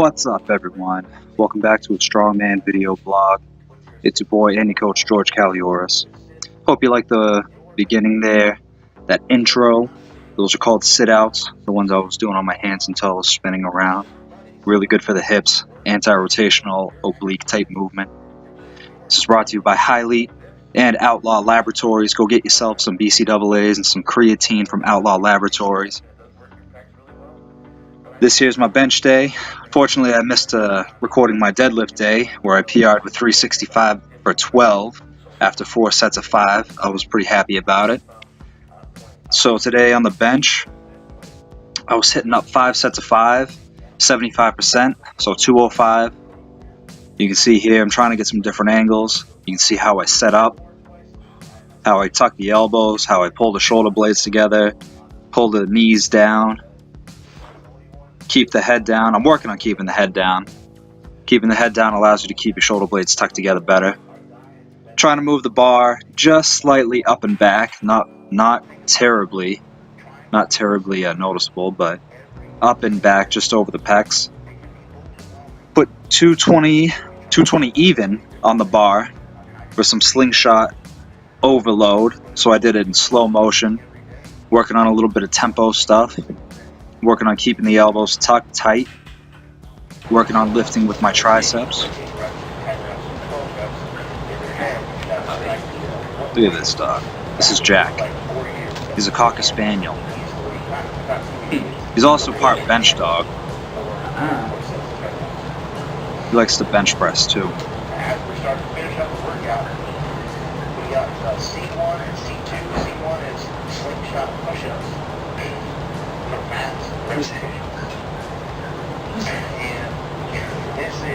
What's up, everyone? Welcome back to a Strongman Video Blog. It's your boy, Andy Coach George Calioris. Hope you like the beginning there, that intro. Those are called sit-outs, the ones I was doing on my hands and toes, spinning around. Really good for the hips, anti-rotational, oblique type movement. This is brought to you by Highlight and Outlaw Laboratories. Go get yourself some BCAAs and some creatine from Outlaw Laboratories. This here's my bench day. Fortunately, I missed recording my deadlift day where I PR'd with 365 for 12 after 4 sets of 5. I was pretty happy about it. So today on the bench, I was hitting up 5 sets of 5, 75%, so 205. You can see here I'm trying to get some different angles. You can see how I set up, how I tuck the elbows, how I pull the shoulder blades together, pull the knees down. Keep the head down. I'm working on keeping the head down. Keeping the head down allows you to keep your shoulder blades tucked together better. Trying to move the bar just slightly up and back, not terribly noticeable, but up and back just over the pecs. Put 220 even on the bar for some slingshot overload. So I did it in slow motion, working on a little bit of tempo stuff. Working on keeping the elbows tucked tight. Working on lifting with my triceps. Look at this dog. This is Jack. He's a Cocker Spaniel. He's also part bench dog. He likes to bench press too. As we're starting to finish up the workout, we got C1 and C2. C1 is slingshot push-ups.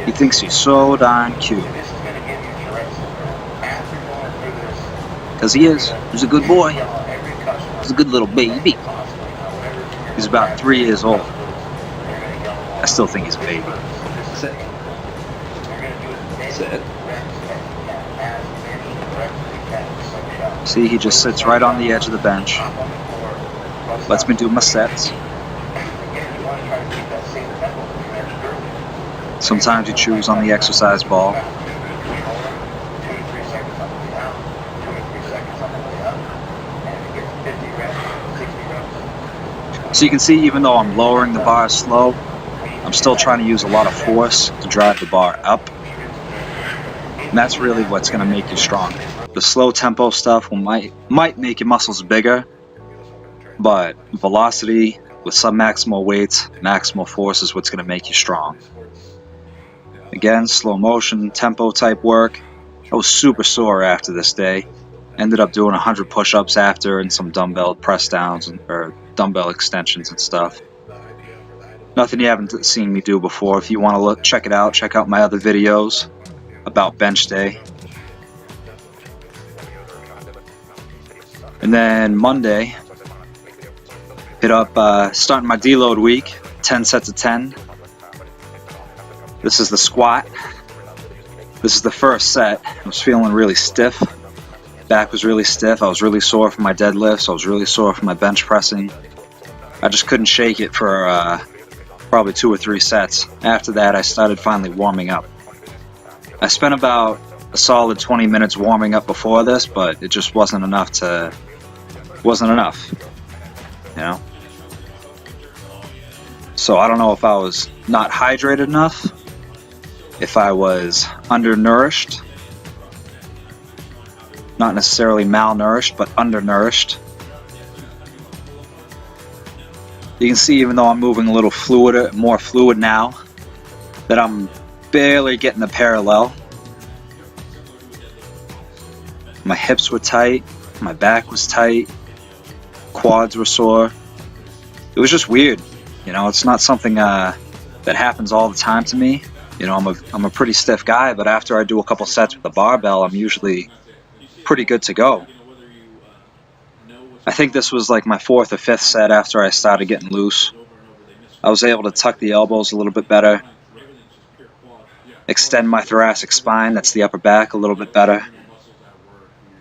He thinks he's so darn cute. Because he is. He's a good boy. He's a good little baby. He's about 3 years old. I still think he's a baby. Sit. Sit. See, he just sits right on the edge of the bench. Lets me do my sets. Sometimes he chews on the exercise ball. So you can see, even though I'm lowering the bar slow, I'm still trying to use a lot of force to drive the bar up. And that's really what's going to make you stronger. The slow tempo stuff might make your muscles bigger, but velocity with submaximal weights, maximal force is what's going to make you strong. Again, slow motion, tempo type work. I was super sore after this day. Ended up doing 100 push-ups after and some dumbbell press downs or dumbbell extensions and stuff. Nothing you haven't seen me do before. If you want to look, check it out. Check out my other videos about bench day. And then Monday, hit up starting my deload week, 10 sets of 10. This is the squat. This is the first set. I was feeling really stiff. Back was really stiff. I was really sore from my deadlifts. I was really sore from my bench pressing. I just couldn't shake it for probably 2 or 3 sets. After that, I started finally warming up. I spent about a solid 20 minutes warming up before this, but it just wasn't enough, you know? So I don't know if I was not hydrated enough, if I was undernourished, not necessarily malnourished, but undernourished. You can see, even though I'm moving a little more fluid now, that I'm barely getting the parallel. My hips were tight, my back was tight, quads were sore. It was just weird. You know, it's not something that happens all the time to me. You know, I'm a pretty stiff guy, but after I do a couple sets with the barbell, I'm usually pretty good to go. I think this was like my 4th or 5th set after I started getting loose. I was able to tuck the elbows a little bit better, extend my thoracic spine, that's the upper back, a little bit better.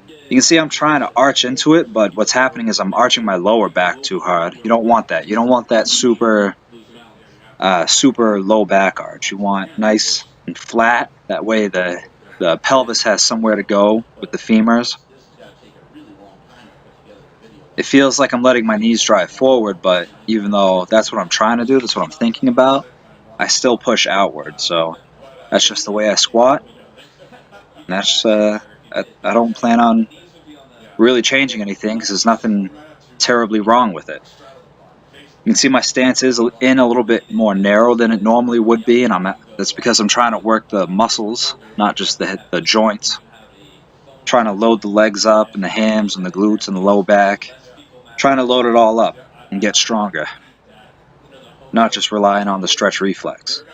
You can see I'm trying to arch into it, but what's happening is I'm arching my lower back too hard. You don't want that. You don't want that super super low back arch. You want nice and flat. That way the pelvis has somewhere to go with the femurs. It feels like I'm letting my knees drive forward, but even though that's what I'm trying to do, that's what I'm thinking about, I still push outward. So that's just the way I squat. And that's I don't plan on really changing anything because there's nothing terribly wrong with it. You can see my stance is in a little bit more narrow than it normally would be, and that's because I'm trying to work the muscles, not just the joints. Trying to load the legs up and the hams and the glutes and the low back. Trying to load it all up and get stronger, not just relying on the stretch reflex.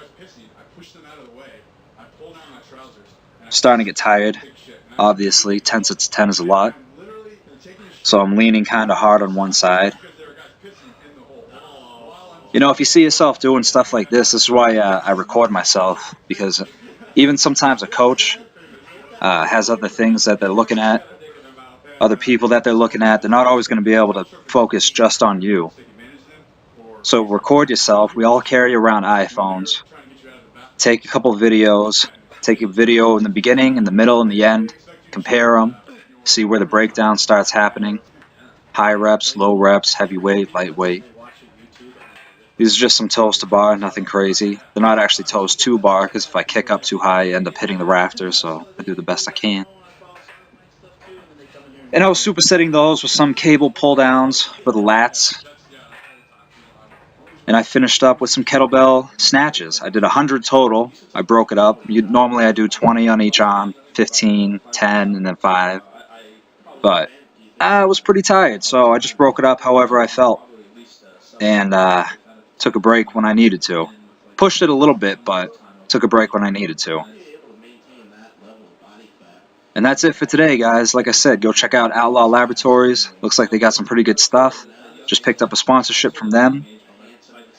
Starting to get tired. Obviously, 10 sets of 10 is a lot. So I'm leaning kind of hard on one side. You know, if you see yourself doing stuff like this is why I record myself, because even sometimes a coach has other things that they're looking at, other people that they're looking at. They're not always going to be able to focus just on you. So record yourself. We all carry around iPhones. Take a couple of videos. Take a video in the beginning, in the middle, and the end. Compare them. See where the breakdown starts happening. High reps, low reps, heavy weight, light weight. These are just some toes to bar, nothing crazy. They're not actually toes to bar, because if I kick up too high, I end up hitting the rafters, so I do the best I can. And I was supersetting those with some cable pull downs for the lats. And I finished up with some kettlebell snatches. I did 100 total. I broke it up. Normally I do 20 on each arm, 15, 10, and then 5. But I was pretty tired, so I just broke it up however I felt. And took a break when I needed to. Pushed it a little bit, but took a break when I needed to. And that's it for today, guys. Like I said, go check out Outlaw Laboratories. Looks like they got some pretty good stuff. Just picked up a sponsorship from them.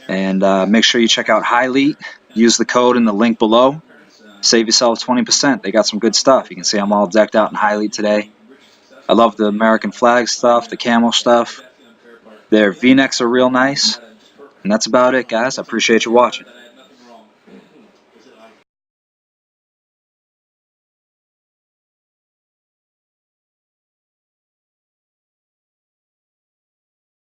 And make sure you check out Highleat. Use the code in the link below. Save yourself 20%. They got some good stuff. You can see I'm all decked out in Highleat today. I love the American flag stuff, the camo stuff. Their V-necks are real nice. And that's about it, guys. I appreciate you watching.